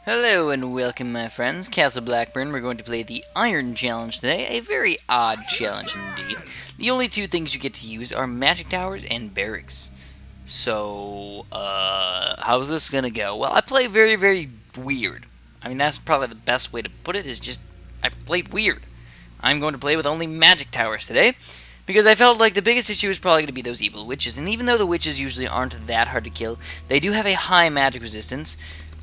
Hello and welcome, my friends. Castle Blackburn. We're going to play the Iron Challenge today. A very odd challenge indeed. The only two things you get to use are magic towers and barracks. So, how's this gonna go? Well, I play very, very weird. I mean, that's probably the best way to put it, is just, I played weird. I'm going to play with only magic towers today, because I felt like the biggest issue is probably going to be those evil witches. And even though the witches usually aren't that hard to kill, they do have a high magic resistance,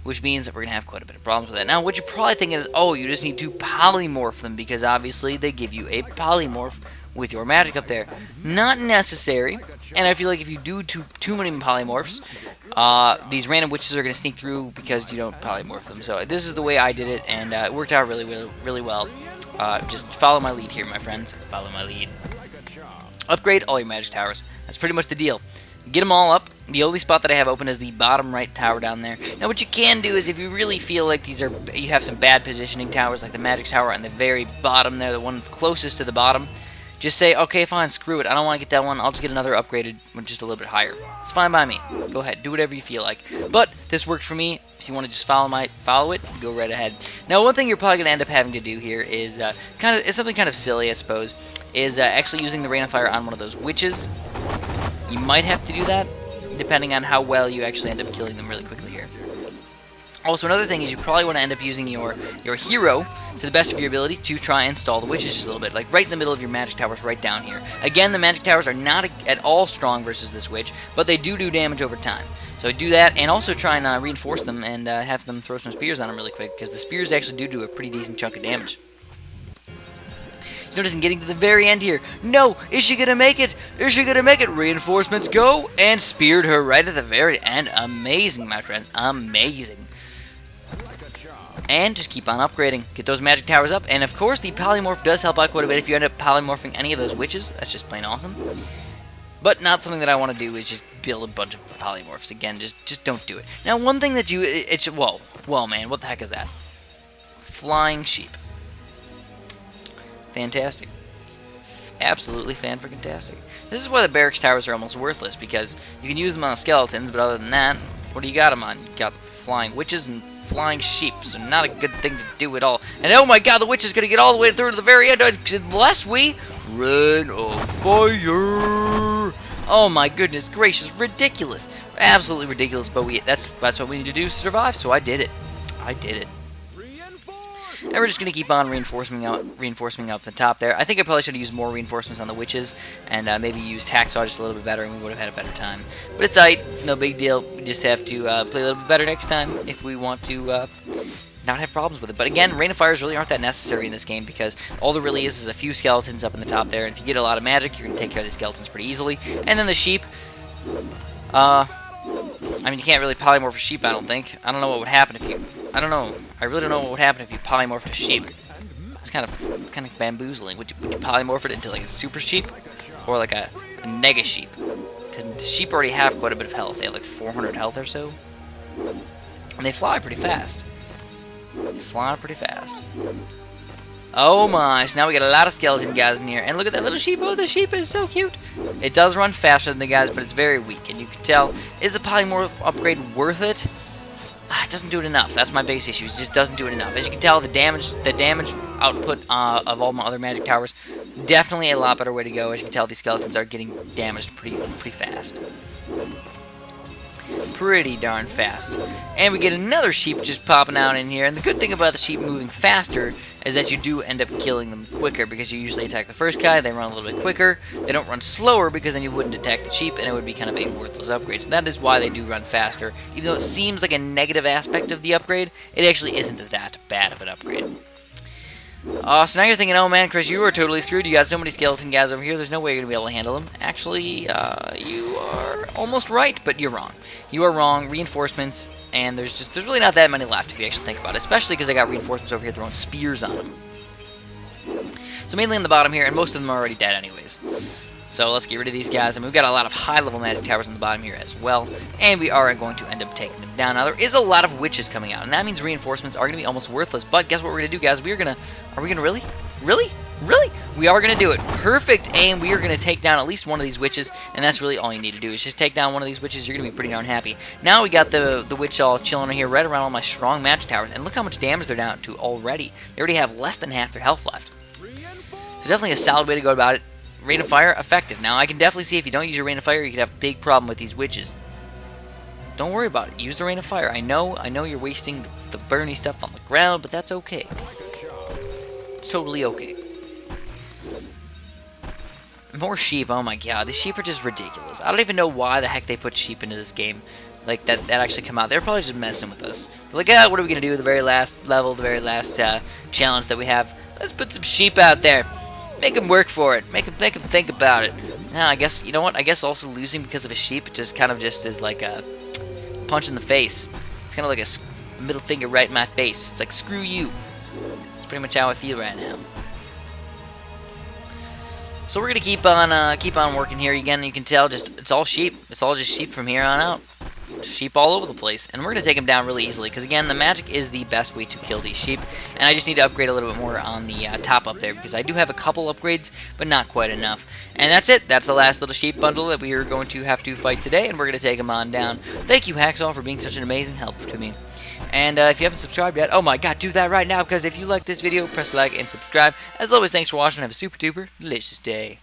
which means that we're going to have quite a bit of problems with that. Now, what you're probably thinking is, oh, you just need to polymorph them, because obviously they give you a polymorph with your magic up there. Not necessary, and I feel like if you do too many polymorphs, these random witches are going to sneak through because you don't polymorph them. So this is the way I did it, and it worked out really well. Just follow my lead here, my friends. Follow my lead. Upgrade all your magic towers. That's pretty much the deal. Get them all up. The only spot that I have open is the bottom right tower down there. Now, what you can do is, if you really feel like you have some bad positioning towers, like the magic tower on the very bottom there, the one closest to the bottom, just say, okay, fine, screw it. I don't want to get that one. I'll just get another upgraded one just a little bit higher. It's fine by me. Go ahead, do whatever you feel like. But this worked for me. If you want to just follow it, go right ahead. Now, one thing you're probably going to end up having to do here is it's something kind of silly, I suppose, is actually using the Rain of Fire on one of those witches. You might have to do that, depending on how well you actually end up killing them really quickly here. Also, another thing is you probably want to end up using your hero to the best of your ability to try and stall the witches just a little bit, like right in the middle of your magic towers, right down here. Again, the magic towers are not at all strong versus this witch, but they do damage over time. So do that, and also try and reinforce them and have them throw some spears on them really quick, because the spears actually do a pretty decent chunk of damage. Noticing getting to the very end here. No! Is she gonna make it? Is she gonna make it? Reinforcements go! And speared her right at the very end. Amazing, my friends. Amazing. And just keep on upgrading. Get those magic towers up. And of course, the polymorph does help out quite a bit if you end up polymorphing any of those witches. That's just plain awesome. But not something that I want to do is just build a bunch of polymorphs. Again, just don't do it. Now, one thing that whoa, man, what the heck is that? Flying sheep. Fantastic. Absolutely fan-freaking-tastic. This is why the barracks towers are almost worthless, because you can use them on the skeletons, but other than that, what do you got them on? You got flying witches and flying sheep, so not a good thing to do at all. And oh my god, the witch is going to get all the way through to the very end, unless we Rain of Fire! Oh my goodness gracious, ridiculous. Absolutely ridiculous, but that's what we need to do to survive, so I did it. I did it. And we're just going to keep on reinforcing up the top there. I think I probably should have used more reinforcements on the witches, and maybe used hacksaw just a little bit better, and we would have had a better time. But it's alright, no big deal. We just have to play a little bit better next time if we want to not have problems with it. But again, Rain of Fires really aren't that necessary in this game, because all there really is a few skeletons up in the top there, and if you get a lot of magic, you're going to take care of the skeletons pretty easily. And then the sheep, I mean, you can't really polymorph a sheep, I don't think. I don't know what would happen if you... I don't know. I really don't know what would happen if you polymorphed a sheep. It's kind of bamboozling. Would you polymorph it into like a super sheep, or like a nega sheep? Because the sheep already have quite a bit of health. They have like 400 health or so, and they fly pretty fast. They fly pretty fast. Oh my! So now we got a lot of skeleton guys in here, and look at that little sheep. Oh, the sheep is so cute. It does run faster than the guys, but it's very weak, and you can tell. Is the polymorph upgrade worth it? It doesn't do it enough. That's my base issue. It just doesn't do it enough. As you can tell, the damage output of all my other magic towers, definitely a lot better way to go. As you can tell, these skeletons are getting damaged pretty fast. Pretty darn fast. And we get another sheep just popping out in here. And the good thing about the sheep moving faster is that you do end up killing them quicker, because you usually attack the first guy, they run a little bit quicker. They don't run slower, because then you wouldn't attack the sheep, and it would be kind of a worthless upgrade. So that is why they do run faster. Even though it seems like a negative aspect of the upgrade, it actually isn't that bad of an upgrade. So now you're thinking, oh man, Chris, you are totally screwed. You got so many skeleton guys over here, there's no way you're going to be able to handle them. Actually, you are almost right, but you're wrong. You are wrong. Reinforcements, and there's really not that many left if you actually think about it, especially because I got reinforcements over here throwing spears on them. So mainly on the bottom here, and most of them are already dead anyways. So let's get rid of these guys. I mean, we've got a lot of high-level magic towers on the bottom here as well, and we are going to end up taking them down. Now, there is a lot of witches coming out, and that means reinforcements are going to be almost worthless. But guess what we're going to do, guys? Are we going to really? Really? Really? We are going to do it. Perfect aim. We are going to take down at least one of these witches, and that's really all you need to do is just take down one of these witches. You're going to be pretty darn happy. Now we got the witch all chilling here right around all my strong magic towers, and look how much damage they're down to already. They already have less than half their health left. So definitely a solid way to go about it. Rain of Fire, effective. Now I can definitely see if you don't use your Rain of Fire, you could have a big problem with these witches. Don't worry about it. Use the Rain of Fire. I know you're wasting the burny stuff on the ground, but that's okay. It's totally okay. More sheep, oh my god, these sheep are just ridiculous. I don't even know why the heck they put sheep into this game. Like, that actually come out. They're probably just messing with us. They're like, what are we going to do with the very last level, the very last challenge that we have? Let's put some sheep out there. Make them work for it. Make them think about it. Now, I guess, you know what? I guess also losing because of a sheep just kind of just is like a punch in the face. It's kind of like a middle finger right in my face. It's like, screw you. It's pretty much how I feel right now. So we're gonna keep on working here again. You can tell, it's all sheep. It's all just sheep from here on out. Sheep all over the place, and we're gonna take them down really easily. Because again, the magic is the best way to kill these sheep, and I just need to upgrade a little bit more on the top up there because I do have a couple upgrades, but not quite enough. And that's it. That's the last little sheep bundle that we are going to have to fight today, and we're gonna take them on down. Thank you, Hacksaw, for being such an amazing help to me. And if you haven't subscribed yet, oh my god, do that right now, because if you like this video, press like and subscribe. As always, thanks for watching. Have a super duper delicious day.